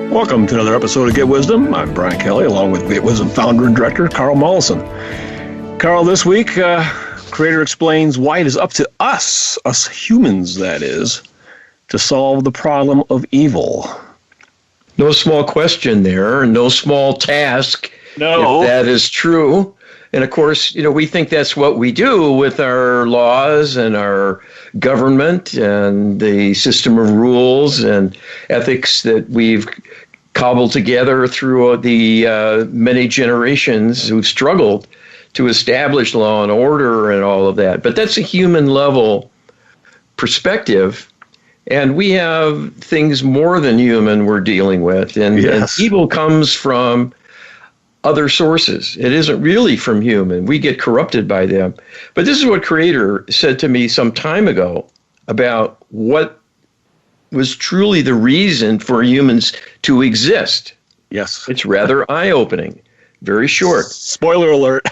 Welcome to another episode of Get Wisdom. I'm Brian Kelly, along with Get Wisdom founder and director Carl Mollison. Carl, this week, Creator explains why it is up to us humans, that is, to solve the problem of evil. No small question there, no small task, No. if that is true. And of course, we think that's what we do with our laws and our government and the system of rules and ethics that we've cobbled together through the many generations who've struggled to establish law and order and all of that. But that's a human level perspective. And we have things more than human we're dealing with. And evil comes from other sources. It isn't really from human. We get corrupted by them. But this is what Creator said to me some time ago about what was truly the reason for humans to exist. Yes. It's rather eye-opening. Very short. Spoiler alert.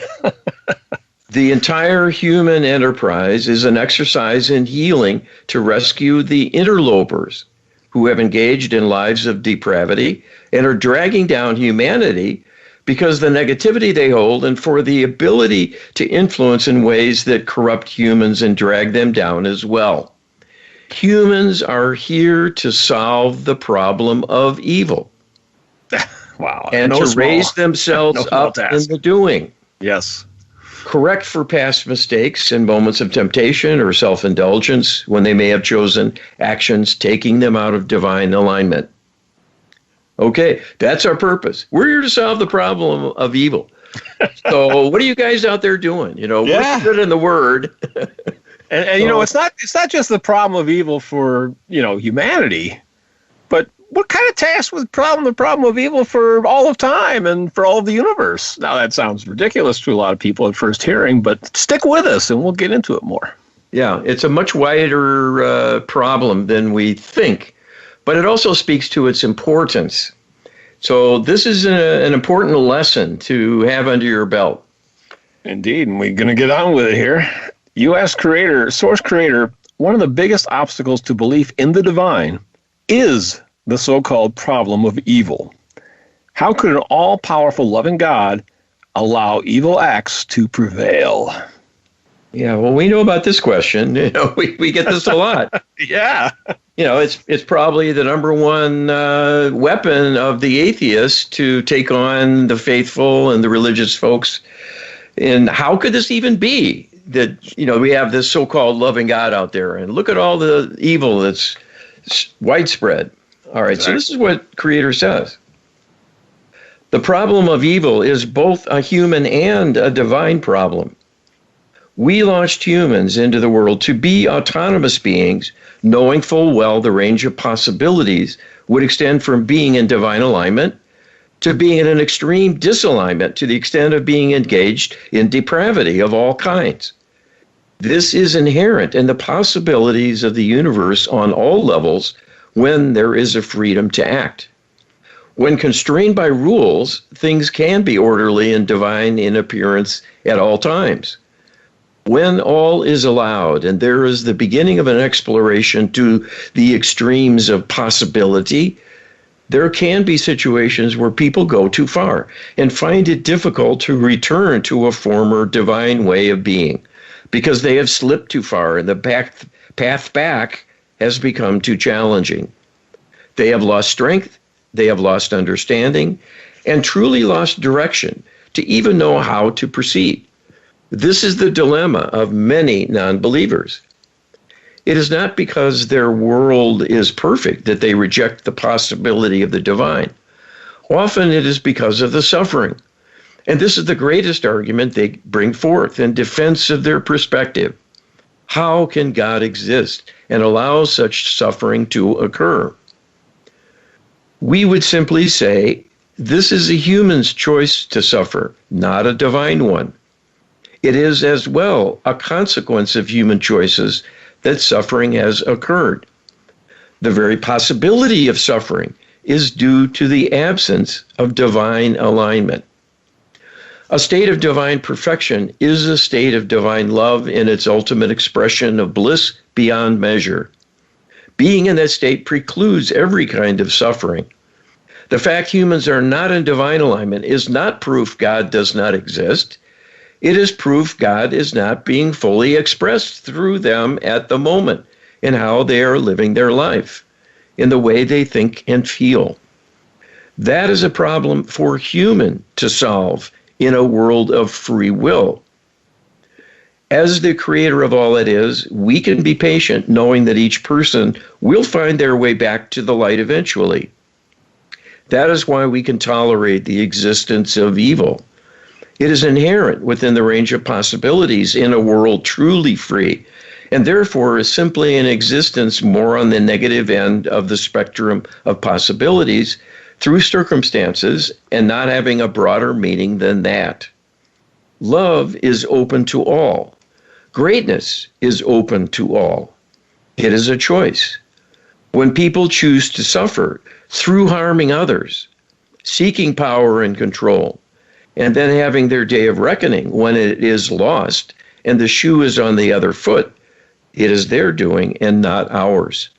The entire human enterprise is an exercise in healing to rescue the interlopers who have engaged in lives of depravity and are dragging down humanity because the negativity they hold and for the ability to influence in ways that corrupt humans and drag them down as well. Humans are here to solve the problem of evil. Wow. And to raise themselves up in the doing. Yes. Correct for past mistakes and moments of temptation or self-indulgence when they may have chosen actions taking them out of divine alignment. Okay, that's our purpose. We're here to solve the problem of evil. So what are you guys out there doing? We're good in the Word. And it's not just the problem of evil for, humanity, but what kind of task was the problem of evil for all of time and for all of the universe? Now, that sounds ridiculous to a lot of people at first hearing, but stick with us and we'll get into it more. Yeah, it's a much wider problem than we think, but it also speaks to its importance. So this is an important lesson to have under your belt. Indeed, and we're going to get on with it here. U.S. Source Creator, one of the biggest obstacles to belief in the divine is the so-called problem of evil. How could an all-powerful, loving God allow evil acts to prevail? Yeah, well, we know about this question. We get this a lot. Yeah. It's probably the number one weapon of the atheist to take on the faithful and the religious folks. And how could this even be that, we have this so-called loving God out there and look at all the evil that's widespread. All right, So this is what Creator says. The problem of evil is both a human and a divine problem. We launched humans into the world to be autonomous beings, knowing full well the range of possibilities would extend from being in divine alignment to being in an extreme disalignment to the extent of being engaged in depravity of all kinds. This is inherent in the possibilities of the universe on all levels when there is a freedom to act. When constrained by rules, things can be orderly and divine in appearance at all times. When all is allowed and there is the beginning of an exploration to the extremes of possibility, there can be situations where people go too far and find it difficult to return to a former divine way of being because they have slipped too far and the path back has become too challenging. They have lost strength, they have lost understanding, and truly lost direction to even know how to proceed. This is the dilemma of many non-believers. It is not because their world is perfect that they reject the possibility of the divine. Often it is because of the suffering. And this is the greatest argument they bring forth in defense of their perspective. How can God exist and allow such suffering to occur? We would simply say, this is a human's choice to suffer, not a divine one. It is as well a consequence of human choices that suffering has occurred. The very possibility of suffering is due to the absence of divine alignment. A state of divine perfection is a state of divine love in its ultimate expression of bliss beyond measure. Being in that state precludes every kind of suffering. The fact humans are not in divine alignment is not proof God does not exist. It is proof God is not being fully expressed through them at the moment in how they are living their life, in the way they think and feel. That is a problem for human to solve in a world of free will. As the creator of all that is, we can be patient knowing that each person will find their way back to the light eventually. That is why we can tolerate the existence of evil. It is inherent within the range of possibilities in a world truly free, and therefore is simply an existence more on the negative end of the spectrum of possibilities through circumstances and not having a broader meaning than that. Love is open to all. Greatness is open to all. It is a choice. When people choose to suffer through harming others, seeking power and control, and then having their day of reckoning when it is lost and the shoe is on the other foot, it is their doing and not ours.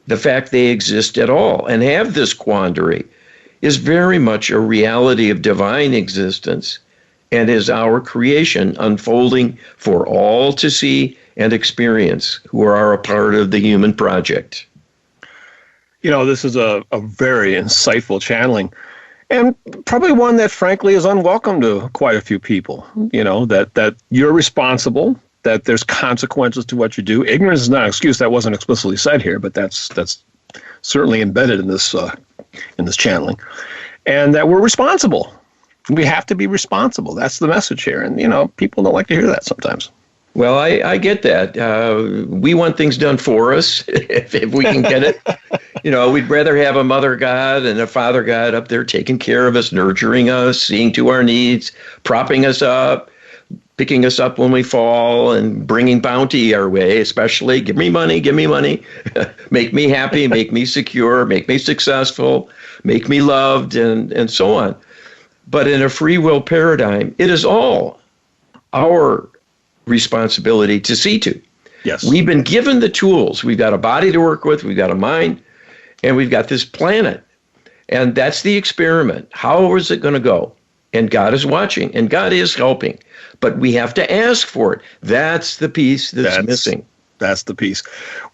The fact they exist at all and have this quandary is very much a reality of divine existence and is our creation unfolding for all to see and experience who are a part of the human project. You know, this is a very insightful channeling, and probably one that, frankly, is unwelcome to quite a few people. You know, that you're responsible, that there's consequences to what you do. Ignorance is not an excuse. That wasn't explicitly said here, but that's certainly embedded in this channeling, and that we're responsible. We have to be responsible. That's the message here, and you know, people don't like to hear that sometimes. Well, I get that. We want things done for us if we can get it. You know, we'd rather have a mother God and a father God up there taking care of us, nurturing us, seeing to our needs, propping us up, picking us up when we fall, and bringing bounty our way, especially give me money, make me happy, make me secure, make me successful, make me loved, and so on. But in a free will paradigm, it is all our responsibility to see to. Yes. We've been given the tools. We've got a body to work with, we've got a mind, and we've got this planet. And that's the experiment. How is it going to go? And God is watching, and God is helping. But we have to ask for it. That's the piece that's missing. That's the piece.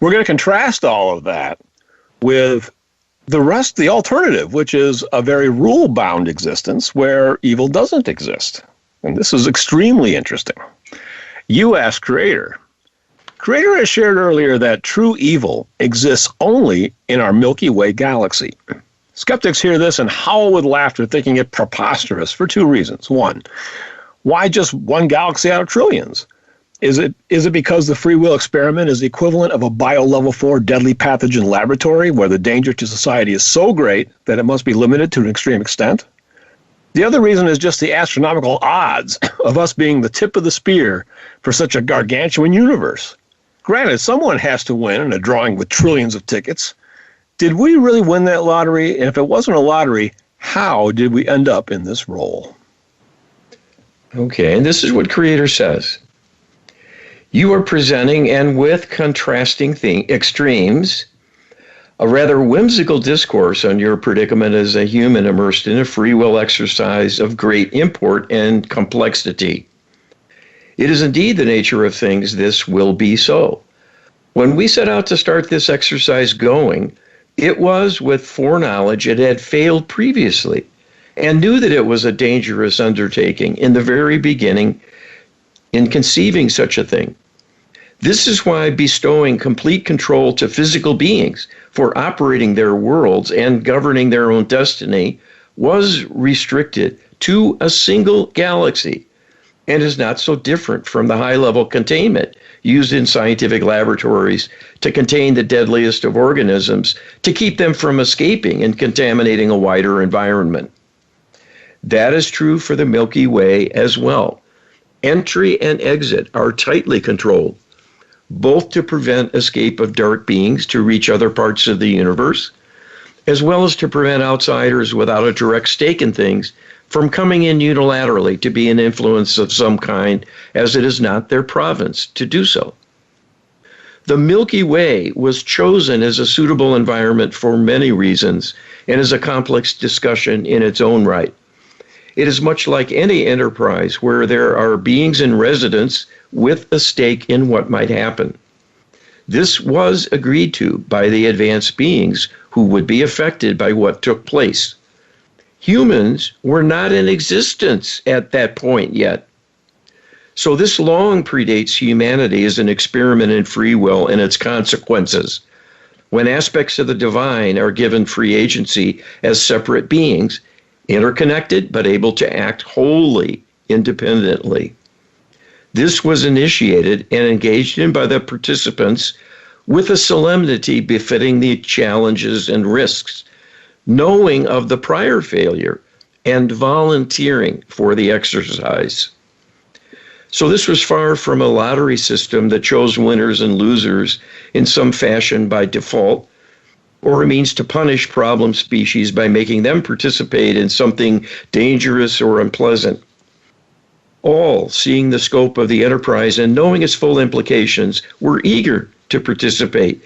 We're going to contrast all of that with the alternative, which is a very rule-bound existence where evil doesn't exist. And this is extremely interesting. You ask Creator. Creator has shared earlier that true evil exists only in our Milky Way galaxy. Skeptics hear this and howl with laughter, thinking it preposterous for two reasons. One, why just one galaxy out of trillions? Is it because the free will experiment is the equivalent of a bio-level 4 deadly pathogen laboratory where the danger to society is so great that it must be limited to an extreme extent? The other reason is just the astronomical odds of us being the tip of the spear for such a gargantuan universe. Granted, someone has to win in a drawing with trillions of tickets. Did we really win that lottery? And if it wasn't a lottery, how did we end up in this role? Okay, and this is what Creator says. You are presenting, and with contrasting extremes, a rather whimsical discourse on your predicament as a human immersed in a free will exercise of great import and complexity. It is indeed the nature of things this will be so. When we set out to start this exercise going, it was with foreknowledge it had failed previously, and knew that it was a dangerous undertaking in the very beginning in conceiving such a thing. This is why bestowing complete control to physical beings for operating their worlds and governing their own destiny was restricted to a single galaxy, and is not so different from the high-level containment used in scientific laboratories to contain the deadliest of organisms to keep them from escaping and contaminating a wider environment. That is true for the Milky Way as well. Entry and exit are tightly controlled, both to prevent escape of dark beings to reach other parts of the universe, as well as to prevent outsiders without a direct stake in things from coming in unilaterally to be an influence of some kind, as it is not their province to do so. The Milky Way was chosen as a suitable environment for many reasons and is a complex discussion in its own right. It is much like any enterprise where there are beings in residence with a stake in what might happen. This was agreed to by the advanced beings who would be affected by what took place. Humans were not in existence at that point yet. So this long predates humanity as an experiment in free will and its consequences. When aspects of the divine are given free agency as separate beings, interconnected but able to act wholly independently. This was initiated and engaged in by the participants with a solemnity befitting the challenges and risks, knowing of the prior failure and volunteering for the exercise. So this was far from a lottery system that chose winners and losers in some fashion by default, or a means to punish problem species by making them participate in something dangerous or unpleasant. All, seeing the scope of the enterprise and knowing its full implications, were eager to participate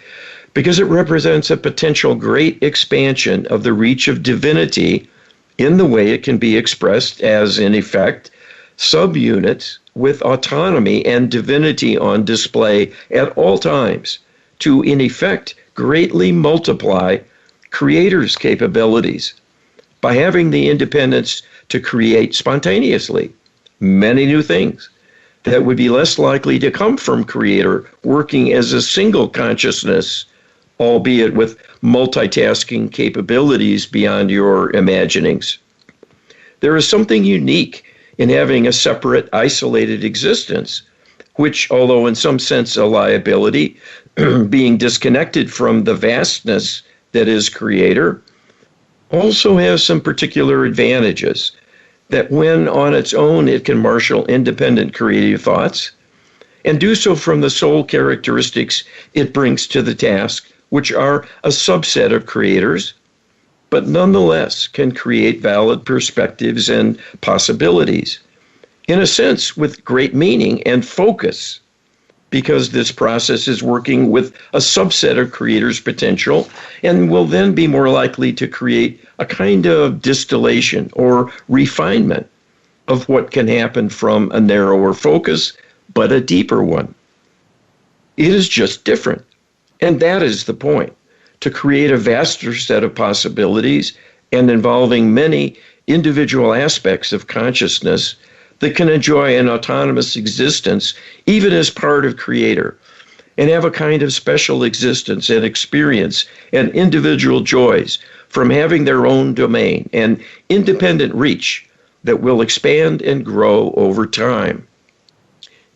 because it represents a potential great expansion of the reach of divinity in the way it can be expressed as, in effect, subunits with autonomy and divinity on display at all times to, in effect, greatly multiply creators' capabilities by having the independence to create spontaneously many new things that would be less likely to come from creator working as a single consciousness, albeit with multitasking capabilities beyond your imaginings. There is something unique in having a separate, isolated existence, which, although in some sense a liability, being disconnected from the vastness that is creator, also has some particular advantages that when on its own it can marshal independent creative thoughts and do so from the sole characteristics it brings to the task, which are a subset of creators, but nonetheless can create valid perspectives and possibilities, in a sense with great meaning and focus, because this process is working with a subset of creators' potential and will then be more likely to create a kind of distillation or refinement of what can happen from a narrower focus, but a deeper one. It is just different. And that is the point, to create a vaster set of possibilities and involving many individual aspects of consciousness that can enjoy an autonomous existence even as part of creator and have a kind of special existence and experience and individual joys from having their own domain and independent reach that will expand and grow over time.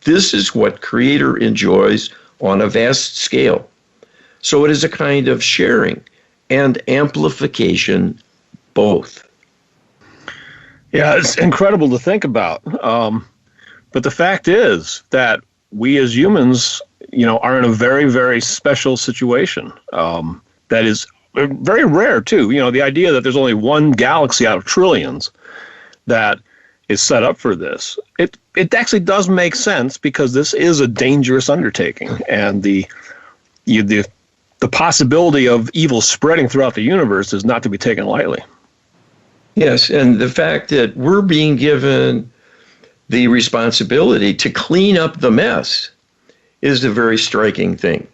This is what creator enjoys on a vast scale. So it is a kind of sharing and amplification both. Yeah, it's incredible to think about. But the fact is that we as humans, are in a very, very special situation. That is very rare, too. The idea that there's only one galaxy out of trillions that is set up for this. It actually does make sense because this is a dangerous undertaking. And the possibility of evil spreading throughout the universe is not to be taken lightly. Yes, and the fact that we're being given the responsibility to clean up the mess is a very striking thing.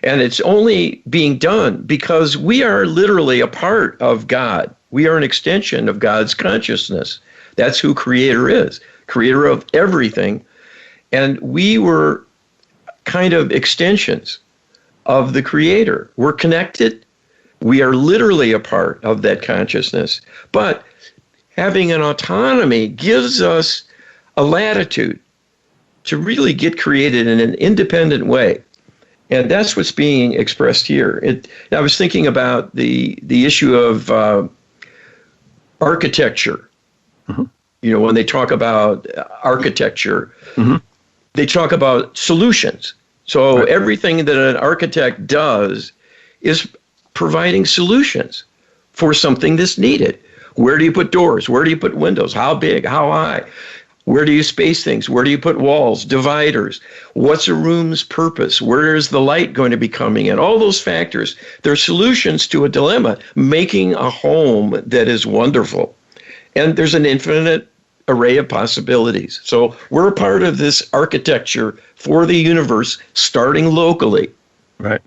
And it's only being done because we are literally a part of God. We are an extension of God's consciousness. That's who creator is, creator of everything. And we were kind of extensions of the creator. We're connected. We are literally a part of that consciousness. But having an autonomy gives us a latitude to really get created in an independent way. And that's what's being expressed here. I was thinking about the issue of architecture. Mm-hmm. When they talk about architecture, mm-hmm. they talk about solutions. So right. Everything that an architect does is providing solutions for something that's needed. Where do you put doors? Where do you put windows? How big? How high? Where do you space things? Where do you put walls, dividers? What's a room's purpose? Where is the light going to be coming in? All those factors, they're solutions to a dilemma, making a home that is wonderful. And there's an infinite array of possibilities. So we're a part of this architecture for the universe, starting locally. Right.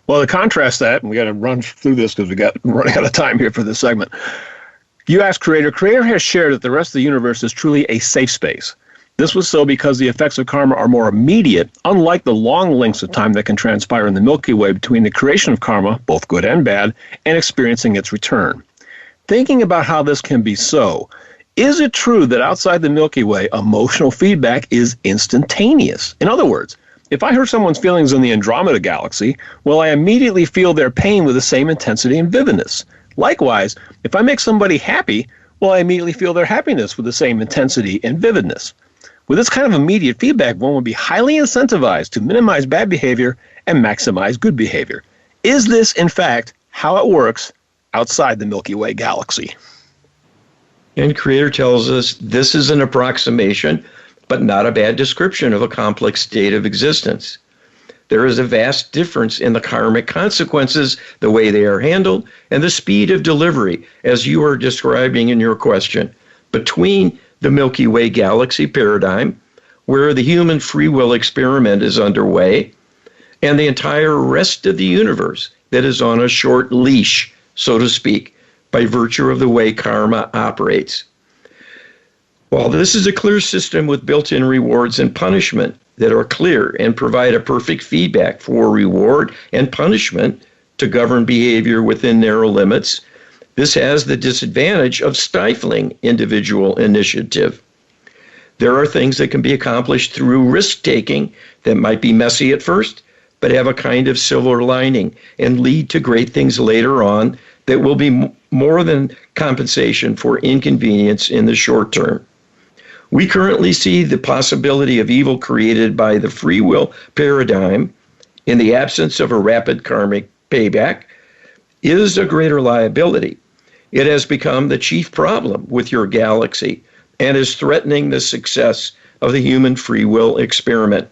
Well, to contrast that, and we got to run through this because we got running out of time here for this segment. You ask Creator. Creator has shared that the rest of the universe is truly a safe space. This was so because the effects of karma are more immediate, unlike the long lengths of time that can transpire in the Milky Way between the creation of karma, both good and bad, and experiencing its return. Thinking about how this can be so, is it true that outside the Milky Way, emotional feedback is instantaneous? In other words, if I hurt someone's feelings in the Andromeda galaxy, will I immediately feel their pain with the same intensity and vividness? Likewise, if I make somebody happy, will I immediately feel their happiness with the same intensity and vividness? With this kind of immediate feedback, one would be highly incentivized to minimize bad behavior and maximize good behavior. Is this, in fact, how it works outside the Milky Way galaxy? And Creator tells us this is an approximation, but not a bad description of a complex state of existence. There is a vast difference in the karmic consequences, the way they are handled, and the speed of delivery, as you are describing in your question, between the Milky Way galaxy paradigm, where the human free will experiment is underway, and the entire rest of the universe that is on a short leash, so to speak, by virtue of the way karma operates. While this is a clear system with built-in rewards and punishment that are clear and provide a perfect feedback for reward and punishment to govern behavior within narrow limits, this has the disadvantage of stifling individual initiative. There are things that can be accomplished through risk-taking that might be messy at first, but have a kind of silver lining and lead to great things later on that will be more than compensation for inconvenience in the short term. We currently see the possibility of evil created by the free will paradigm in the absence of a rapid karmic payback is a greater liability. It has become the chief problem with your galaxy and is threatening the success of the human free will experiment.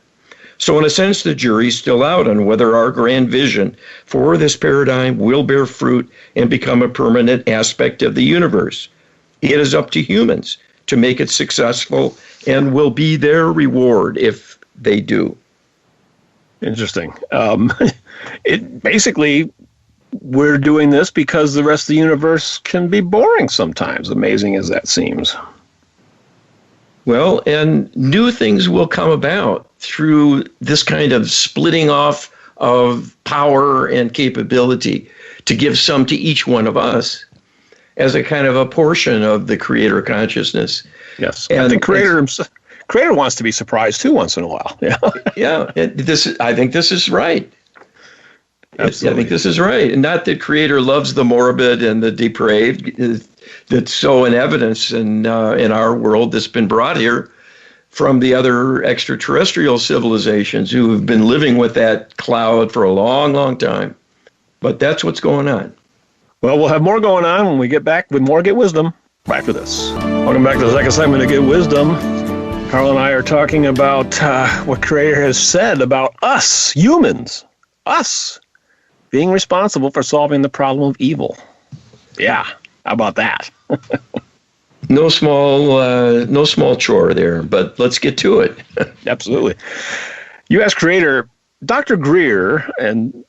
So in a sense, the jury's still out on whether our grand vision for this paradigm will bear fruit and become a permanent aspect of the universe. It is up to humans to make it successful and will be their reward if they do. Interesting. It basically, we're doing this because the rest of the universe can be boring sometimes, amazing as that seems. Well, and new things will come about through this kind of splitting off of power and capability to give some to each one of us as a kind of a portion of the creator consciousness. Yes, and I think creator wants to be surprised too once in a while. Yeah, yeah. I think this is right. Absolutely. I think this is right, and not that creator loves the morbid and the depraved. That's so in evidence in our world that's been brought here from the other extraterrestrial civilizations who have been living with that cloud for a long, long time. But that's what's going on. Well, we'll have more going on when we get back with more Get Wisdom right after this. Welcome back to the second segment of Get Wisdom. Carl and I are talking about what Creator has said about us, humans, us, being responsible for solving the problem of evil. Yeah, how about that? No small chore there, but let's get to it. Absolutely. You ask Creator, Dr. Greer, and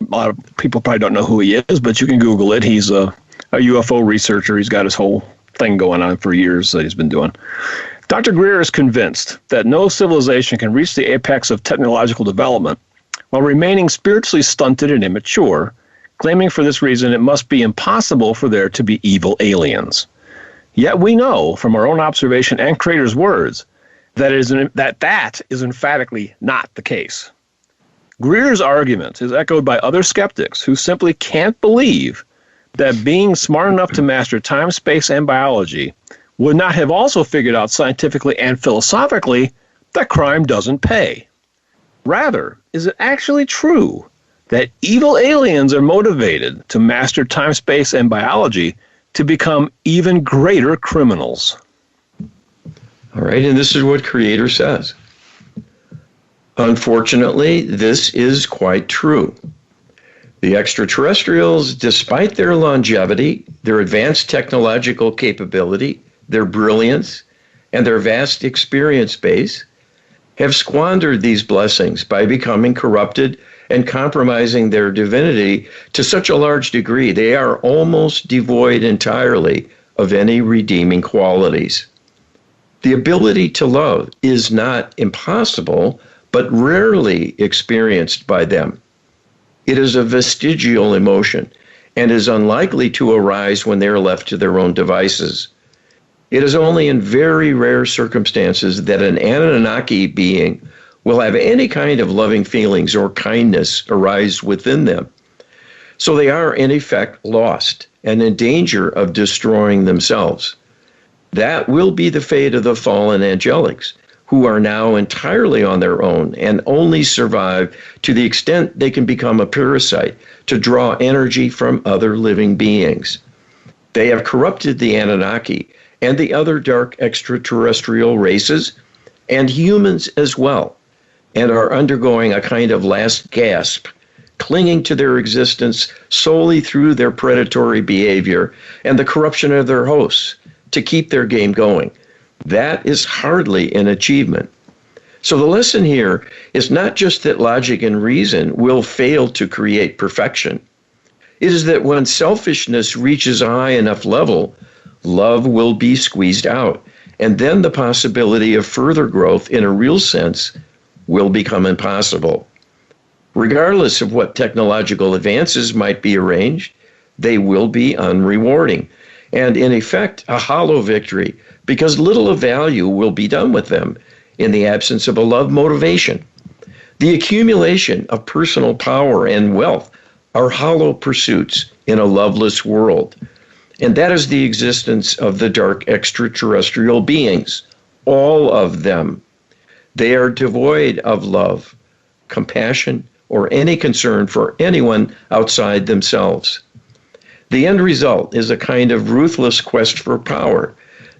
a lot of people probably don't know who he is, but you can Google it. He's a UFO researcher. He's got his whole thing going on for years that he's been doing. Dr. Greer is convinced that no civilization can reach the apex of technological development while remaining spiritually stunted and immature, claiming for this reason it must be impossible for there to be evil aliens. Yet we know from our own observation and Creator's words that is emphatically not the case. Greer's argument is echoed by other skeptics who simply can't believe that being smart enough to master time, space, and biology would not have also figured out scientifically and philosophically that crime doesn't pay. Rather, is it actually true that evil aliens are motivated to master time, space, and biology to become even greater criminals? All right, and this is what Creator says. Unfortunately, this is quite true. The extraterrestrials, despite their longevity, their advanced technological capability, their brilliance, and their vast experience base, have squandered these blessings by becoming corrupted and compromising their divinity to such a large degree they are almost devoid entirely of any redeeming qualities. The ability to love is not impossible, but rarely experienced by them. It is a vestigial emotion and is unlikely to arise when they are left to their own devices. It is only in very rare circumstances that an Anunnaki being will have any kind of loving feelings or kindness arise within them. So they are, in effect, lost and in danger of destroying themselves. That will be the fate of the fallen angelics, who are now entirely on their own and only survive to the extent they can become a parasite to draw energy from other living beings. They have corrupted the Anunnaki and the other dark extraterrestrial races and humans as well, and are undergoing a kind of last gasp, clinging to their existence solely through their predatory behavior and the corruption of their hosts to keep their game going. That is hardly an achievement. So the lesson here is not just that logic and reason will fail to create perfection. It is that when selfishness reaches a high enough level, love will be squeezed out, and then the possibility of further growth in a real sense will become impossible. Regardless of what technological advances might be arranged, they will be unrewarding, and in effect, a hollow victory, because little of value will be done with them in the absence of a love motivation. The accumulation of personal power and wealth are hollow pursuits in a loveless world. And that is the existence of the dark extraterrestrial beings, all of them. They are devoid of love, compassion, or any concern for anyone outside themselves. The end result is a kind of ruthless quest for power,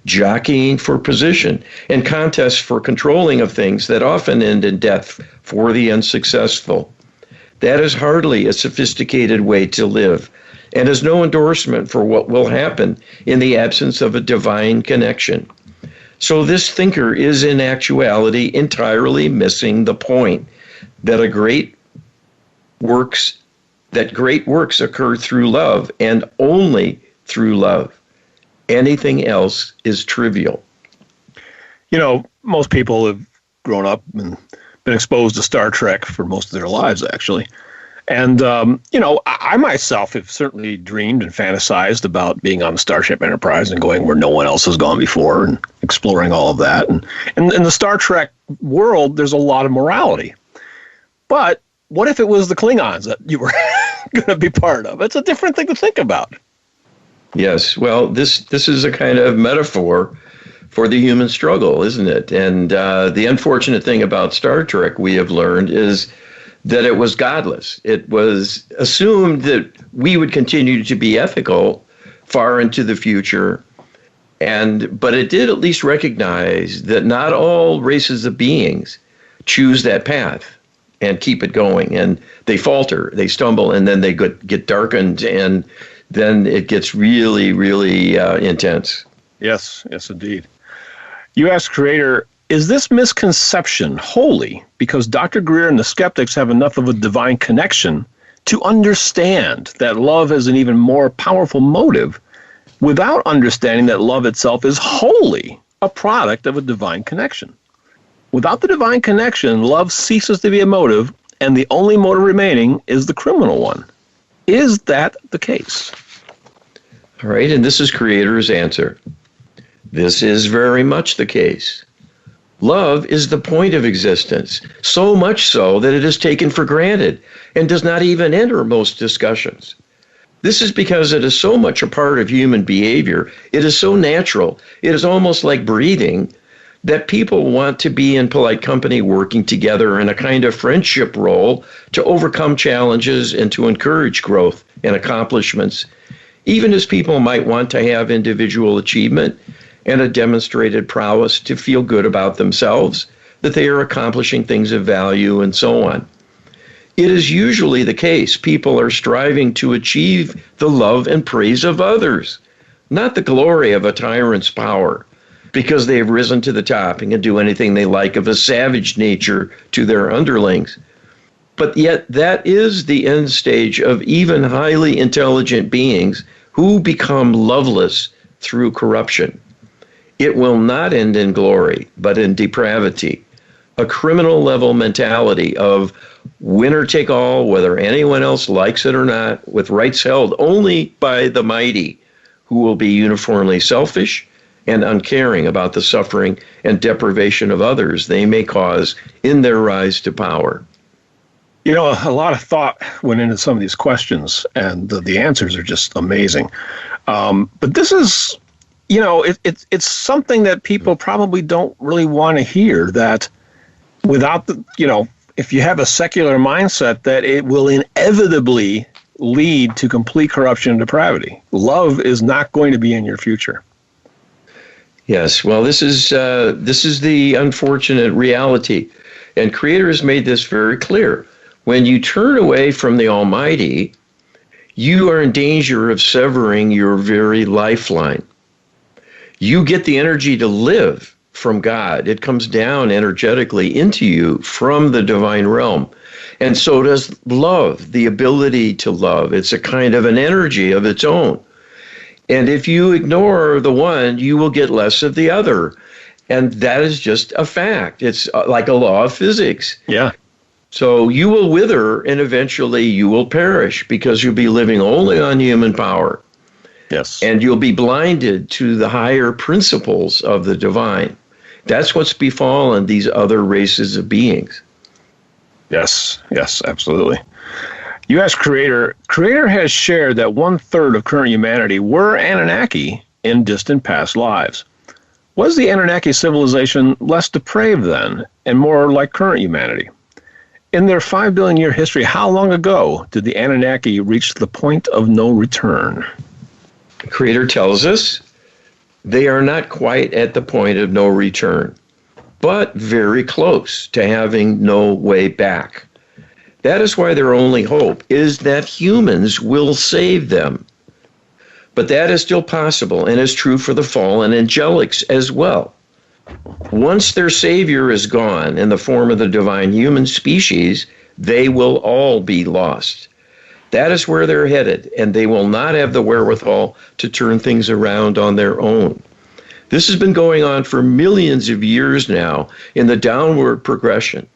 jockeying for position, and contests for controlling of things that often end in death for the unsuccessful. That is hardly a sophisticated way to live, and is no endorsement for what will happen in the absence of a divine connection. So this thinker is in actuality entirely missing the point that great works occur through love and only through love. Anything else is trivial. You know, most people have grown up and been exposed to Star Trek for most of their lives, actually. And, I myself have certainly dreamed and fantasized about being on the Starship Enterprise and going where no one else has gone before and exploring all of that. And in the Star Trek world, there's a lot of morality. But what if it was the Klingons that you were going to be part of? It's a different thing to think about. Yes, well, this is a kind of metaphor for the human struggle, isn't it? And the unfortunate thing about Star Trek, we have learned, is that it was godless. It was assumed that we would continue to be ethical far into the future, but it did at least recognize that not all races of beings choose that path and keep it going, and they falter, they stumble, and then they get darkened, and then it gets really, really intense. Yes, indeed. You ask Creator, is this misconception holy because Dr. Greer and the skeptics have enough of a divine connection to understand that love is an even more powerful motive without understanding that love itself is wholly a product of a divine connection? Without the divine connection, love ceases to be a motive, and the only motive remaining is the criminal one. Is that the case? All right, and this is Creator's answer. This is very much the case. Love is the point of existence, so much so that it is taken for granted and does not even enter most discussions. This is because it is so much a part of human behavior, it is so natural, it is almost like breathing, that people want to be in polite company working together in a kind of friendship role to overcome challenges and to encourage growth and accomplishments, even as people might want to have individual achievement and a demonstrated prowess to feel good about themselves, that they are accomplishing things of value, and so on. It is usually the case people are striving to achieve the love and praise of others, not the glory of a tyrant's power, because they have risen to the top and can do anything they like of a savage nature to their underlings. But yet that is the end stage of even highly intelligent beings who become loveless through corruption. It will not end in glory, but in depravity, a criminal level mentality of winner take all, whether anyone else likes it or not, with rights held only by the mighty, who will be uniformly selfish and uncaring about the suffering and deprivation of others they may cause in their rise to power. You know, a lot of thought went into some of these questions, and the answers are just amazing. But this is, you know, it's something that people probably don't really want to hear, that without the, you know, if you have a secular mindset, that it will inevitably lead to complete corruption and depravity. Love is not going to be in your future. Yes, well, this is the unfortunate reality, and Creator has made this very clear. When you turn away from the Almighty, you are in danger of severing your very lifeline. You get the energy to live from God. It comes down energetically into you from the divine realm. And so does love, the ability to love. It's a kind of an energy of its own. And if you ignore the one, you will get less of the other. And that is just a fact. It's like a law of physics. Yeah. So you will wither, and eventually you will perish, because you'll be living only on human power. Yes. And you'll be blinded to the higher principles of the divine. That's what's befallen these other races of beings. Yes, absolutely. You ask Creator has shared that 1/3 of current humanity were Anunnaki in distant past lives. Was the Anunnaki civilization less depraved then, and more like current humanity? In their 5 billion year history, how long ago did the Anunnaki reach the point of no return? Creator tells us they are not quite at the point of no return, but very close to having no way back. That is why their only hope is that humans will save them. But that is still possible, and is true for the fallen angelics as well. Once their savior is gone in the form of the divine human species, they will all be lost. That is where they're headed, and they will not have the wherewithal to turn things around on their own. This has been going on for millions of years now in the downward progression.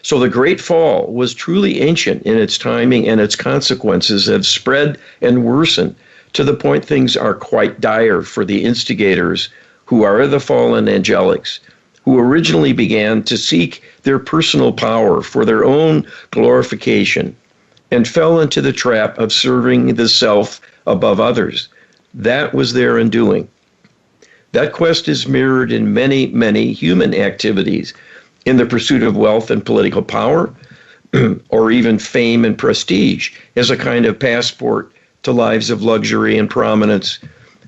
So the Great Fall was truly ancient in its timing, and its consequences have spread and worsened to the point things are quite dire for the instigators, who are the fallen angelics, who originally began to seek their personal power for their own glorification and fell into the trap of serving the self above others. That was their undoing. That quest is mirrored in many, many human activities, in the pursuit of wealth and political power, or even fame and prestige as a kind of passport to lives of luxury and prominence,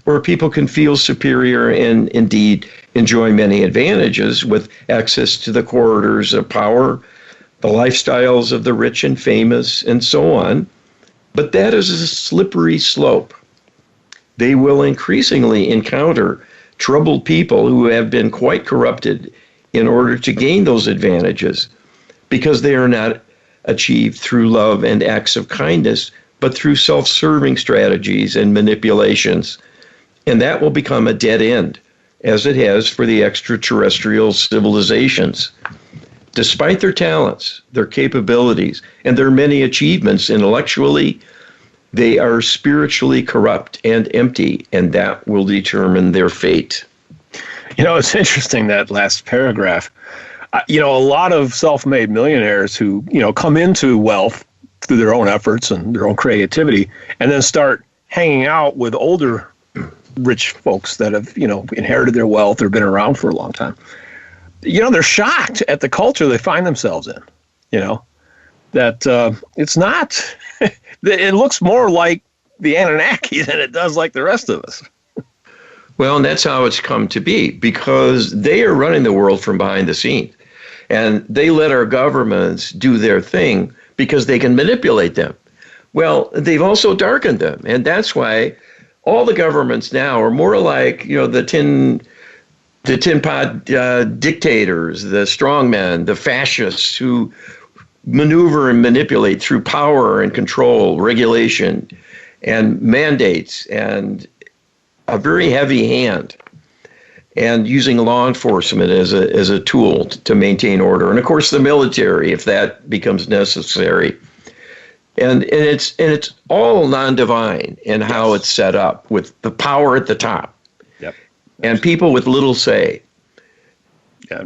where people can feel superior and indeed enjoy many advantages with access to the corridors of power, the lifestyles of the rich and famous, and so on. But that is a slippery slope. They will increasingly encounter troubled people who have been quite corrupted in order to gain those advantages, because they are not achieved through love and acts of kindness, but through self-serving strategies and manipulations. And that will become a dead end, as it has for the extraterrestrial civilizations. Despite their talents, their capabilities, and their many achievements intellectually, they are spiritually corrupt and empty, and that will determine their fate. You know, it's interesting, that last paragraph. You know, a lot of self-made millionaires who, you know, come into wealth through their own efforts and their own creativity, and then start hanging out with older rich folks that have, you know, inherited their wealth or been around for a long time. You know, they're shocked at the culture they find themselves in, you know, that it's not, it looks more like the Anunnaki than it does like the rest of us. Well, and that's how it's come to be, because they are running the world from behind the scenes. And they let our governments do their thing because they can manipulate them. Well, they've also darkened them. And that's why all the governments now are more like, the tin pot dictators, the strongmen, the fascists who maneuver and manipulate through power and control, regulation, and mandates, and a very heavy hand, and using law enforcement as a tool to maintain order. And of course, the military, if that becomes necessary. And it's all non-divine in how it's set up, with the power at the top. Yep. And people with little say. Yeah,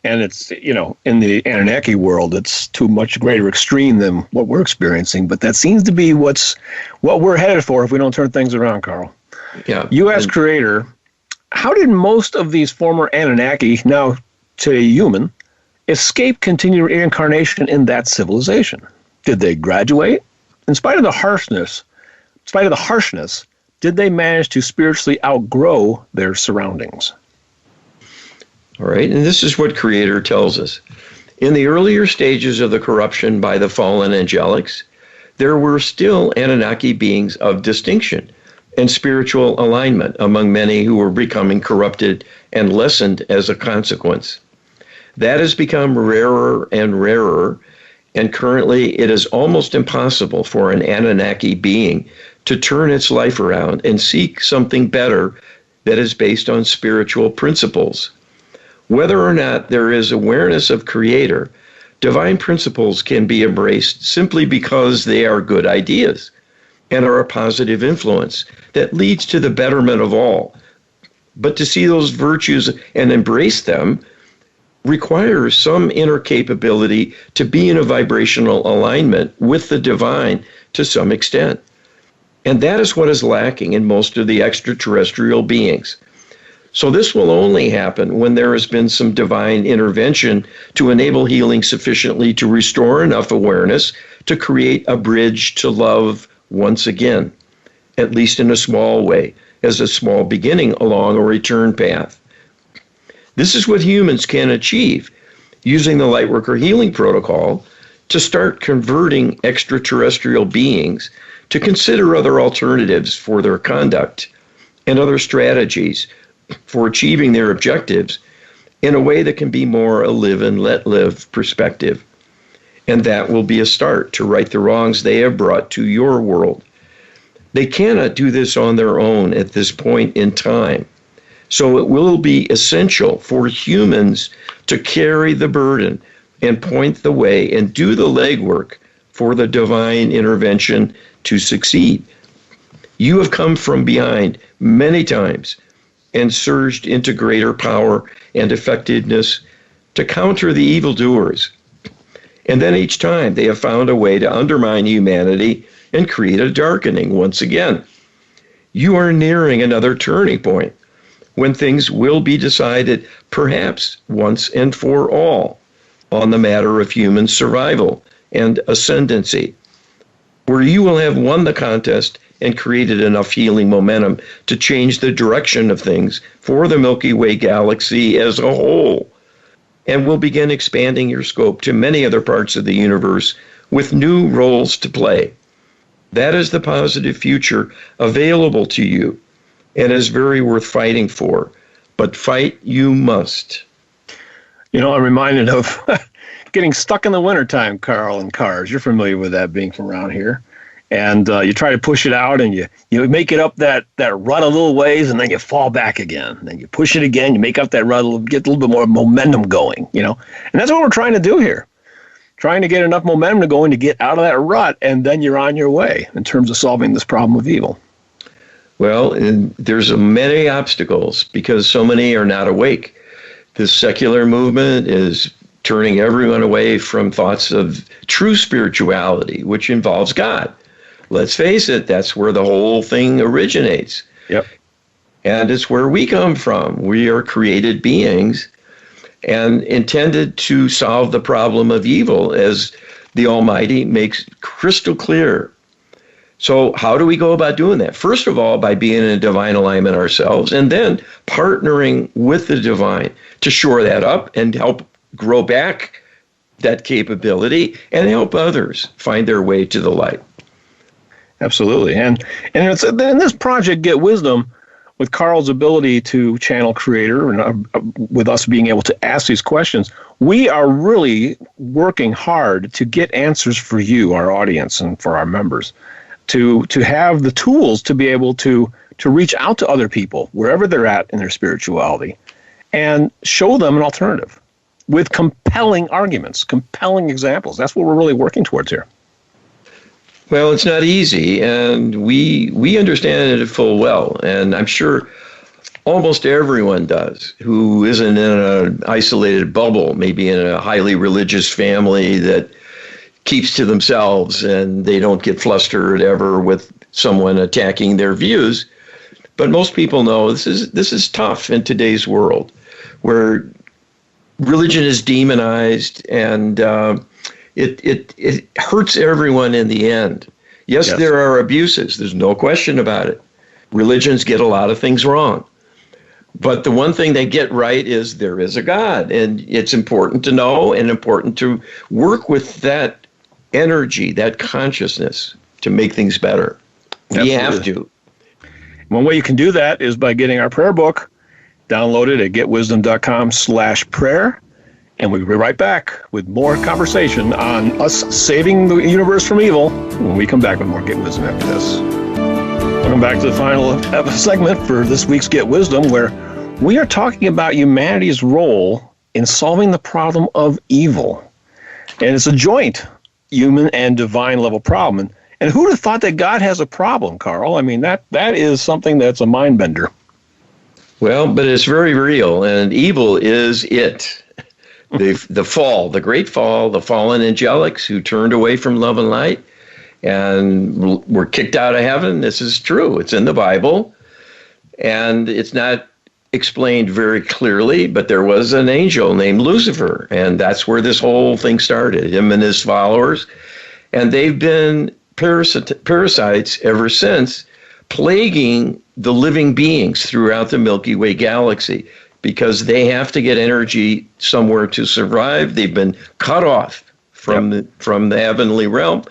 and it's in the Anunnaki world, it's to a much greater extreme than what we're experiencing. But that seems to be what we're headed for if we don't turn things around, Carl. Yeah. U.S. Creator, how did most of these former Anunnaki, now today human, escape continued reincarnation in that civilization? Did they graduate? In spite of the harshness, did they manage to spiritually outgrow their surroundings? All right, and this is what Creator tells us. In the earlier stages of the corruption by the fallen angelics, there were still Anunnaki beings of distinction and spiritual alignment among many who were becoming corrupted and lessened as a consequence. That has become rarer and rarer, and currently it is almost impossible for an Anunnaki being to turn its life around and seek something better that is based on spiritual principles. Whether or not there is awareness of Creator, divine principles can be embraced simply because they are good ideas and are a positive influence that leads to the betterment of all. But to see those virtues and embrace them requires some inner capability to be in a vibrational alignment with the divine to some extent. And that is what is lacking in most of the extraterrestrial beings. So this will only happen when there has been some divine intervention to enable healing sufficiently to restore enough awareness to create a bridge to love once again, at least in a small way, as a small beginning along a return path. This is what humans can achieve using the Lightworker healing protocol to start converting extraterrestrial beings to consider other alternatives for their conduct and other strategies for achieving their objectives in a way that can be more a live and let live perspective. And that will be a start to right the wrongs they have brought to your world. They cannot do this on their own at this point in time. So it will be essential for humans to carry the burden and point the way and do the legwork for the divine intervention to succeed. You have come from behind many times and surged into greater power and effectiveness to counter the evildoers. And then each time they have found a way to undermine humanity and create a darkening once again. You are nearing another turning point when things will be decided, perhaps once and for all, on the matter of human survival and ascendancy, where you will have won the contest and created enough healing momentum to change the direction of things for the Milky Way galaxy as a whole, and will begin expanding your scope to many other parts of the universe with new roles to play. That is the positive future available to you, and is very worth fighting for. But fight you must. I'm reminded of getting stuck in the wintertime, Carl, in cars. You're familiar with that, being from around here. And you try to push it out, and you make it up that rut a little ways, and then you fall back again. Then you push it again, you make up that rut, get a little bit more momentum going, And that's what we're trying to do here. Trying to get enough momentum going to get out of that rut, and then you're on your way in terms of solving this problem of evil. Well, there's many obstacles because so many are not awake. This secular movement is turning everyone away from thoughts of true spirituality, which involves God. Let's face it, that's where the whole thing originates. Yep. And it's where we come from. We are created beings and intended to solve the problem of evil, as the Almighty makes crystal clear. So how do we go about doing that? First of all, by being in divine alignment ourselves, and then partnering with the divine to shore that up and help grow back that capability and help others find their way to the light. Absolutely. And it's in this project, Get Wisdom, with Carl's ability to channel Creator and with us being able to ask these questions, we are really working hard to get answers for you, our audience, and for our members, to have the tools to be able to reach out to other people wherever they're at in their spirituality and show them an alternative with compelling arguments, compelling examples. That's what we're really working towards here. Well, it's not easy, and we understand it full well, and I'm sure almost everyone does who isn't in an isolated bubble, maybe in a highly religious family that keeps to themselves and they don't get flustered ever with someone attacking their views. But most people know this is tough in today's world where religion is demonized and it hurts everyone in the end. Yes, there are abuses. There's no question about it. Religions get a lot of things wrong. But the one thing they get right is there is a God. And it's important to know and important to work with that energy, that consciousness to make things better. We have to. One way you can do that is by getting our prayer book downloaded at getwisdom.com/prayer. And we'll be right back with more conversation on us saving the universe from evil when we come back with more Get Wisdom after this. Welcome back to the final segment for this week's Get Wisdom, where we are talking about humanity's role in solving the problem of evil. And it's a joint human and divine level problem. And who'd have thought that God has a problem, Carl? I mean, that is something that's a mind bender. Well, but it's very real, and evil is it. The fall, the great fall, the fallen angelics who turned away from love and light and were kicked out of heaven. This is true. It's in the Bible, and it's not explained very clearly, but there was an angel named Lucifer, and that's where this whole thing started, him and his followers. And they've been parasites ever since, plaguing the living beings throughout the Milky Way galaxy because they have to get energy somewhere to survive. They've been cut off from the heavenly realm,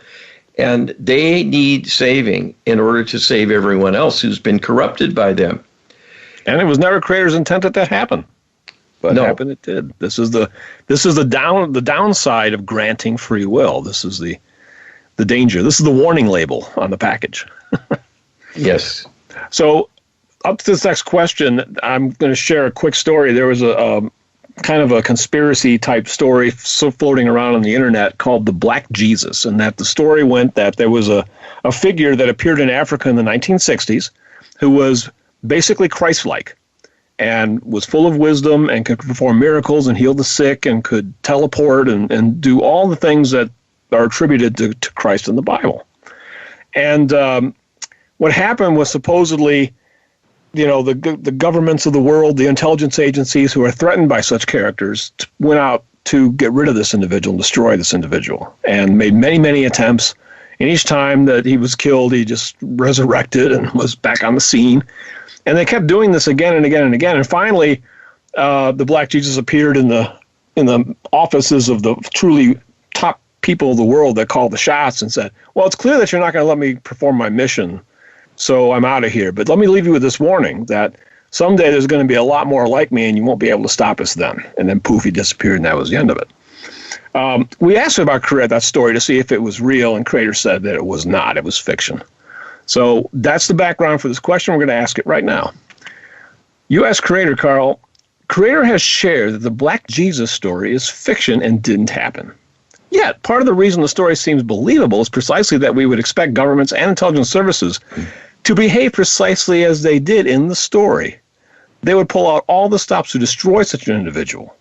and they need saving in order to save everyone else who's been corrupted by them. And it was never Creator's intent that happened. But it happened, it did. This is the downside of granting free will. This is the danger. This is the warning label on the package. Yes. So up to this next question, I'm going to share a quick story. There was a kind of a conspiracy type story floating around on the internet called the Black Jesus. And that the story went that there was a figure that appeared in Africa in the 1960s who was basically Christ-like and was full of wisdom and could perform miracles and heal the sick and could teleport and do all the things that are attributed to Christ in the Bible. And what happened was supposedly, the governments of the world, the intelligence agencies who are threatened by such characters went out to get rid of this individual and destroy this individual and made many, many attempts. And each time that he was killed, he just resurrected and was back on the scene. And they kept doing this again and again and again. And finally, the Black Jesus appeared in the offices of the truly top people of the world that called the shots and said, well, it's clear that you're not going to let me perform my mission, so I'm out of here. But let me leave you with this warning that someday there's going to be a lot more like me and you won't be able to stop us then. And then poof, he disappeared and that was the end of it. We asked about that story to see if it was real, and Creator said that it was not. It was fiction. So that's the background for this question. We're going to ask it right now. You asked Creator, Carl. Creator has shared that the Black Jesus story is fiction and didn't happen. Yet, part of the reason the story seems believable is precisely that we would expect governments and intelligence services to behave precisely as they did in the story. They would pull out all the stops to destroy such an individual.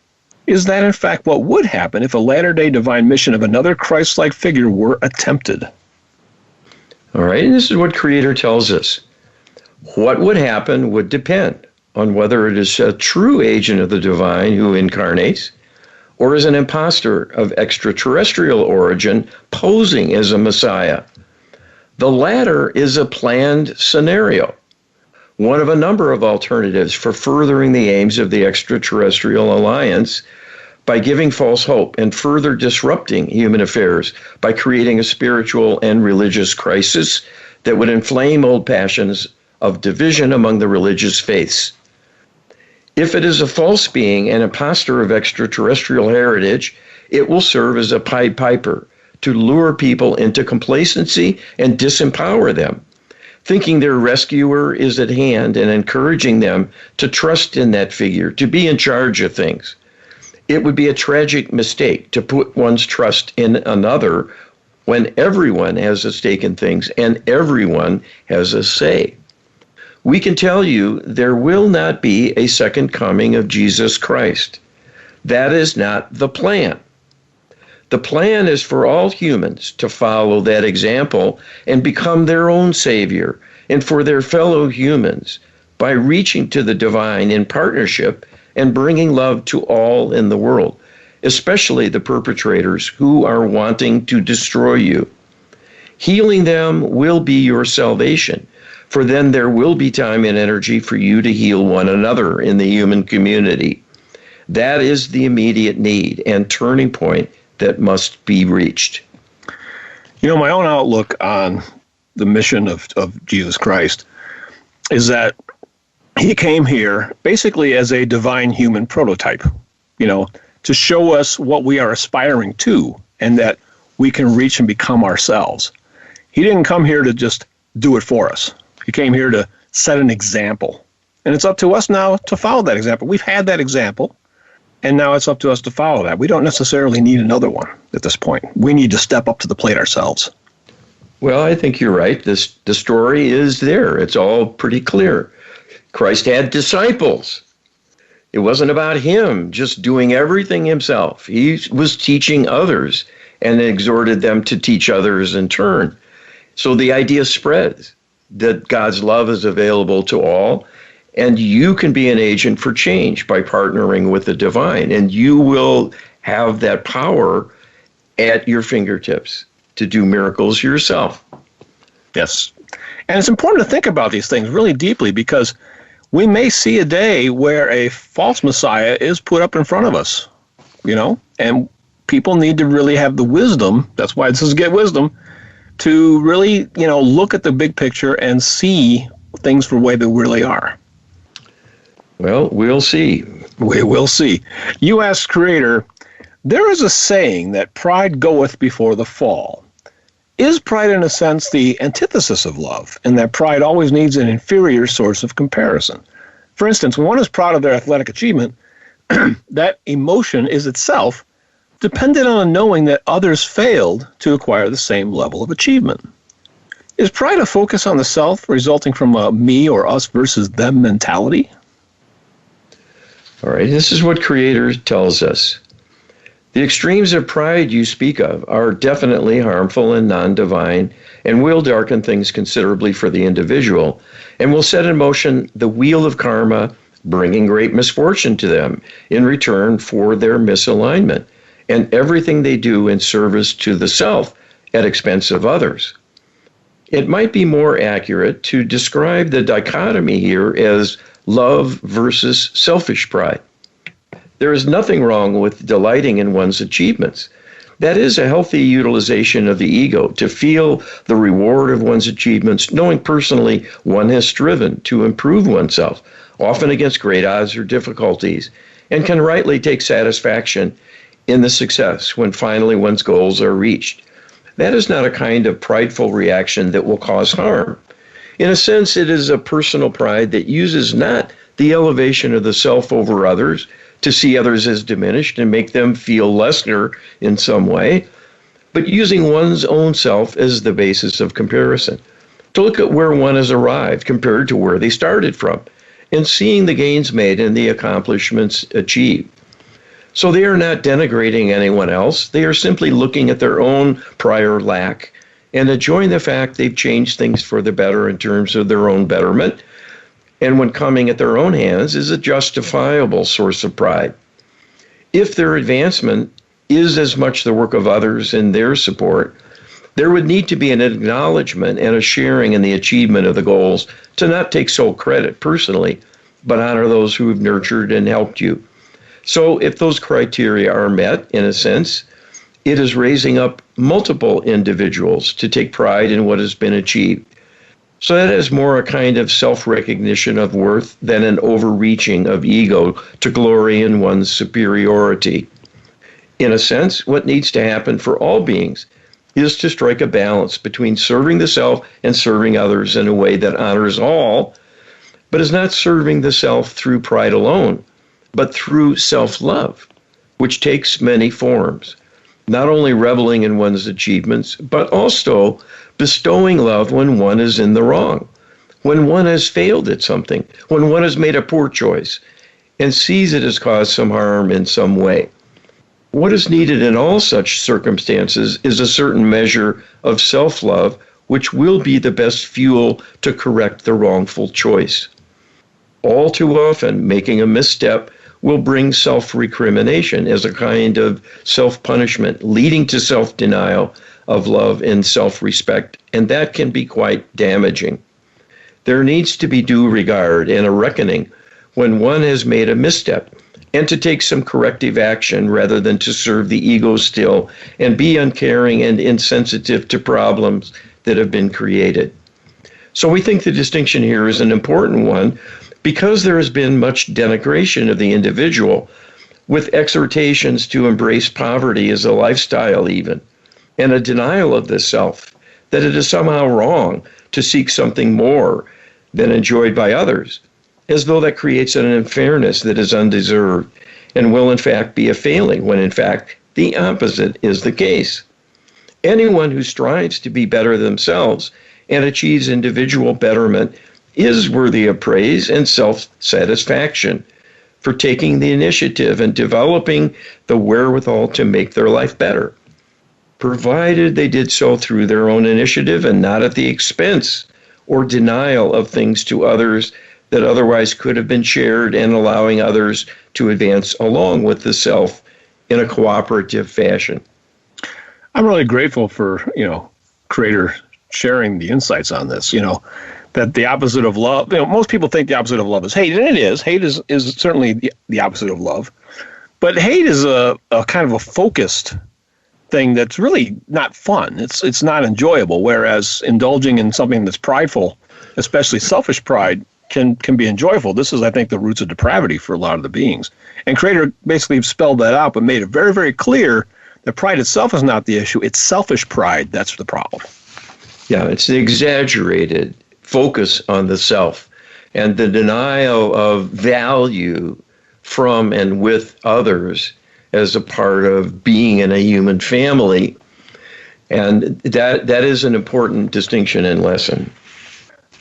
Is that, in fact, what would happen if a latter-day divine mission of another Christ-like figure were attempted? All right, and this is what Creator tells us. What would happen would depend on whether it is a true agent of the divine who incarnates or is an imposter of extraterrestrial origin posing as a messiah. The latter is a planned scenario, one of a number of alternatives for furthering the aims of the extraterrestrial alliance by giving false hope and further disrupting human affairs by creating a spiritual and religious crisis that would inflame old passions of division among the religious faiths. If it is a false being, an impostor of extraterrestrial heritage, it will serve as a Pied Piper to lure people into complacency and disempower them, thinking their rescuer is at hand and encouraging them to trust in that figure, to be in charge of things. It would be a tragic mistake to put one's trust in another when everyone has a stake in things and everyone has a say. We can tell you there will not be a second coming of Jesus Christ. That is not the plan. The plan is for all humans to follow that example and become their own savior, and for their fellow humans by reaching to the divine in partnership and bringing love to all in the world, especially the perpetrators who are wanting to destroy you. Healing them will be your salvation, for then there will be time and energy for you to heal one another in the human community. That is the immediate need and turning point that must be reached. You know, my own outlook on the mission of Jesus Christ is that he came here basically as a divine human prototype, to show us what we are aspiring to and that we can reach and become ourselves. He didn't come here to just do it for us. He came here to set an example. And it's up to us now to follow that example. We've had that example, and now it's up to us to follow that. We don't necessarily need another one at this point. We need to step up to the plate ourselves. Well, I think you're right. The story is there. It's all pretty clear. Christ had disciples. It wasn't about him just doing everything himself. He was teaching others and exhorted them to teach others in turn. So the idea spreads that God's love is available to all, and you can be an agent for change by partnering with the divine, and you will have that power at your fingertips to do miracles yourself. Yes. And it's important to think about these things really deeply, because we may see a day where a false Messiah is put up in front of us, and people need to really have the wisdom. That's why this is Get Wisdom, to really, look at the big picture and see things for the way they really are. Well, we'll see. We will see. You asked Creator, there is a saying that pride goeth before the fall. Is pride, in a sense, the antithesis of love, and that pride always needs an inferior source of comparison? For instance, when one is proud of their athletic achievement, that emotion is itself dependent on knowing that others failed to acquire the same level of achievement. Is pride a focus on the self, resulting from a me or us versus them mentality? All right, this is what Creator tells us. The extremes of pride you speak of are definitely harmful and non-divine, and will darken things considerably for the individual, and will set in motion the wheel of karma, bringing great misfortune to them in return for their misalignment, and everything they do in service to the self at expense of others. It might be more accurate to describe the dichotomy here as love versus selfish pride. There is nothing wrong with delighting in one's achievements. That is a healthy utilization of the ego, to feel the reward of one's achievements, knowing personally one has striven to improve oneself, often against great odds or difficulties, and can rightly take satisfaction in the success when finally one's goals are reached. That is not a kind of prideful reaction that will cause harm. In a sense, it is a personal pride that uses not the elevation of the self over others to see others as diminished and make them feel lesser in some way, but using one's own self as the basis of comparison, to look at where one has arrived compared to where they started from, and seeing the gains made and the accomplishments achieved. So they are not denigrating anyone else. They are simply looking at their own prior lack and enjoying the fact they've changed things for the better in terms of their own betterment. And when coming at their own hands is a justifiable source of pride. If their advancement is as much the work of others and their support, There would need to be an acknowledgement and a sharing in the achievement of the goals to not take sole credit personally, but honor those who have nurtured and helped you. So if those criteria are met, in a sense, it is raising up multiple individuals to take pride in what has been achieved. So that is more a kind of self-recognition of worth than an overreaching of ego to glory in one's superiority. In a sense, what needs to happen for all beings is to strike a balance between serving the self and serving others in a way that honors all, but is not serving the self through pride alone, but through self-love, which takes many forms. Not only reveling in one's achievements, but also bestowing love when one is in the wrong, when one has failed at something, when one has made a poor choice, and sees it has caused some harm in some way. What is needed in all such circumstances is a certain measure of self-love, which will be the best fuel to correct the wrongful choice. All too often, making a misstep will bring self-recrimination as a kind of self-punishment, leading to self-denial of love and self-respect, and that can be quite damaging. There needs to be due regard and a reckoning when one has made a misstep, and to take some corrective action rather than to serve the ego still and be uncaring and insensitive to problems that have been created. So we think the distinction here is an important one because there has been much denigration of the individual, with exhortations to embrace poverty as a lifestyle even, and a denial of the self, that it is somehow wrong to seek something more than enjoyed by others, as though that creates an unfairness that is undeserved and will in fact be a failing, when in fact the opposite is the case. Anyone who strives to be better themselves and achieves individual betterment is worthy of praise and self-satisfaction for taking the initiative and developing the wherewithal to make their life better, provided they did so through their own initiative and not at the expense or denial of things to others that otherwise could have been shared, and allowing others to advance along with the self in a cooperative fashion. I'm really grateful for, Creator sharing the insights on this, that the opposite of love, most people think the opposite of love is hate, and it is. Hate is certainly the opposite of love. But hate is a kind of a focused thing that's really not fun. It's not enjoyable, whereas indulging in something that's prideful, especially selfish pride, can be enjoyable. This is, I think, the roots of depravity for a lot of the beings. And Creator basically spelled that out, but made it very, very clear that pride itself is not the issue. It's selfish pride that's the problem. Yeah, it's the exaggerated focus on the self and the denial of value from and with others as a part of being in a human family. And that is an important distinction and lesson.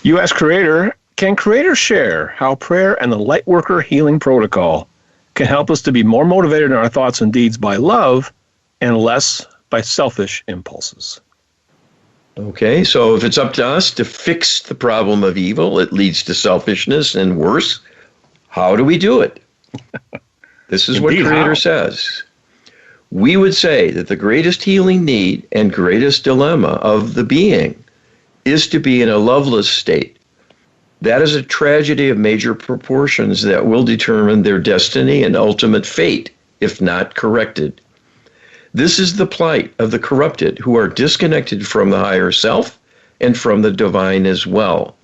You ask Creator, can Creator share how prayer and the Lightworker Healing Protocol can help us to be more motivated in our thoughts and deeds by love and less by selfish impulses? Okay, so if it's up to us to fix the problem of evil, it leads to selfishness and worse. How do we do it? This is what Creator says. We would say that the greatest healing need and greatest dilemma of the being is to be in a loveless state. That is a tragedy of major proportions that will determine their destiny and ultimate fate, if not corrected. This is the plight of the corrupted who are disconnected from the higher self and from the divine as well.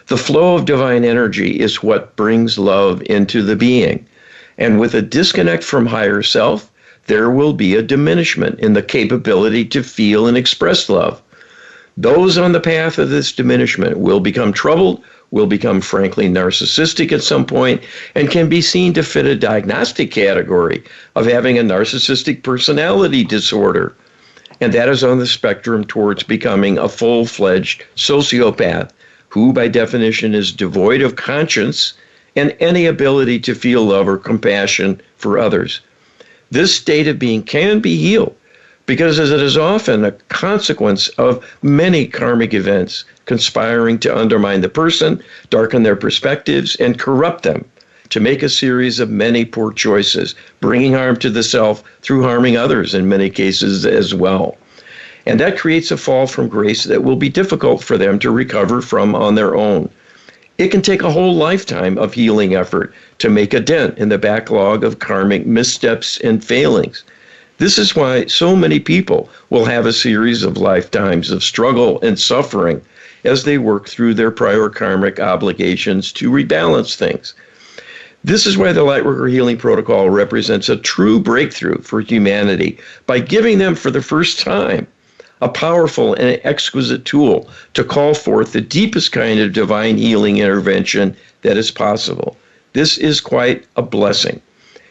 The flow of divine energy is what brings love into the being. And with a disconnect from higher self, there will be a diminishment in the capability to feel and express love. Those on the path of this diminishment will become troubled, will become frankly narcissistic at some point, and can be seen to fit a diagnostic category of having a narcissistic personality disorder. And that is on the spectrum towards becoming a full-fledged sociopath, who by definition is devoid of conscience and any ability to feel love or compassion for others. This state of being can be healed, because as it is often a consequence of many karmic events conspiring to undermine the person, darken their perspectives, and corrupt them to make a series of many poor choices, bringing harm to the self through harming others in many cases as well. And that creates a fall from grace that will be difficult for them to recover from on their own. It can take a whole lifetime of healing effort to make a dent in the backlog of karmic missteps and failings. This is why so many people will have a series of lifetimes of struggle and suffering as they work through their prior karmic obligations to rebalance things. This is why the Lightworker Healing Protocol represents a true breakthrough for humanity by giving them for the first time a powerful and exquisite tool to call forth the deepest kind of divine healing intervention that is possible. This is quite a blessing.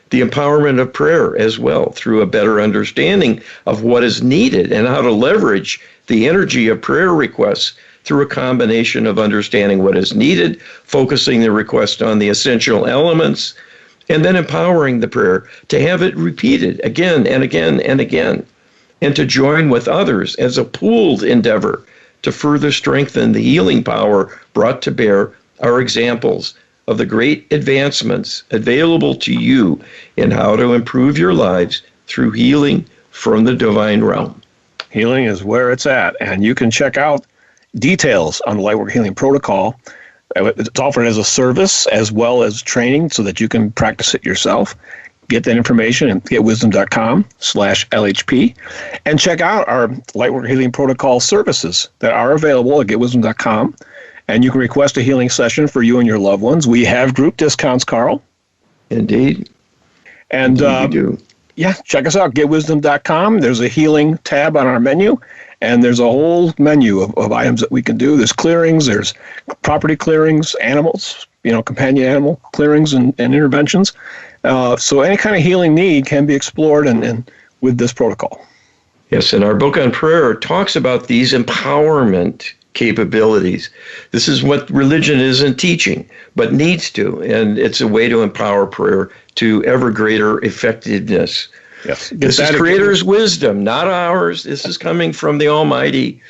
The empowerment of prayer as well, through a better understanding of what is needed and how to leverage the energy of prayer requests through a combination of understanding what is needed, focusing the request on the essential elements, and then empowering the prayer to have it repeated again and again and again, and to join with others as a pooled endeavor to further strengthen the healing power brought to bear are examples of the great advancements available to you in how to improve your lives through healing from the divine realm. Healing is where it's at, and you can check out details on the Lightworker Healing Protocol. It's offered as a service as well as training so that you can practice it yourself. Get that information at getwisdom.com/LHP and check out our Lightworker Healing Protocol services that are available at getwisdom.com. And you can request a healing session for you and your loved ones. We have group discounts, Carl. Indeed. And Indeed we do. Yeah, check us out, getwisdom.com. There's a healing tab on our menu, and there's a whole menu of items that we can do. There's clearings, there's property clearings, animals, companion animal clearings and interventions. So any kind of healing need can be explored and with this protocol. Yes, and our book on prayer talks about these empowerment capabilities. This is what religion isn't teaching, but needs to, and it's a way to empower prayer to ever greater effectiveness. Yes. This is Creator's wisdom, not ours. This is coming from the Almighty.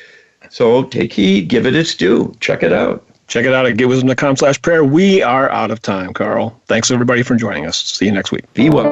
So take heed, give it its due. Check it out. Check it out at getwisdom.com/prayer. We are out of time, Carl. Thanks, everybody, for joining us. See you next week. Be well.